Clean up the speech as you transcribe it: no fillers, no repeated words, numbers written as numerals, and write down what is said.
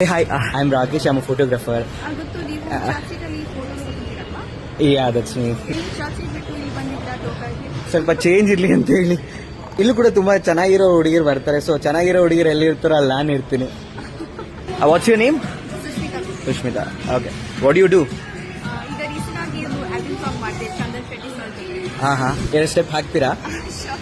Hi, I'm Rakesh. I'm a photographer. ಗೊತ್ತು ನೀವು ಚಾಚಿಟಲ್ಲಿ photos ತಗೊಂಡಿರಲ್ವಾ? Yeah, that's me. ನೀವು ಚಾಚಿ ಬಿಟ್ಟು ಇಲ್ಲಿ ಬಂದಿದ್ದ ಟೋಕಾಗೆ ಸ್ವಲ್ಪ ಚೇಂಜ್ ಇರ್ಲಿ ಅಂತ ಹೇಳಿ. ಇಲ್ಲೂ ಕೂಡ ತುಂಬಾ ಚೆನ್ನಾಗಿರೋ ಹುಡುಗಿರು ಬರ್ತಾರೆ. ಸೊ ಚೆನ್ನಾಗಿರೋ ಹುಡುಗಿರು ಎಲ್ಲಿ ಇರ್ತಾರೋ ಅಲ್ಲಿ ನಾನು ಇರ್ತೀನಿ. What's your name? Sushmita. Okay. What do you do? ಈಗ ರೀಸೆಂಟ್ ಆಗಿ ಒಂದು ಆಲ್ಬಮ್ ಸಾಂಗ್ ಮಾಡಿದೆ ಚಂದನ್ ಶೆಟ್ಟಿ ಸರ್ ಜೊತೆ. ಹಾ. 2 ಸ್ಟೆಪ್ ಹಾಕ್ತೀರಾ? Sure.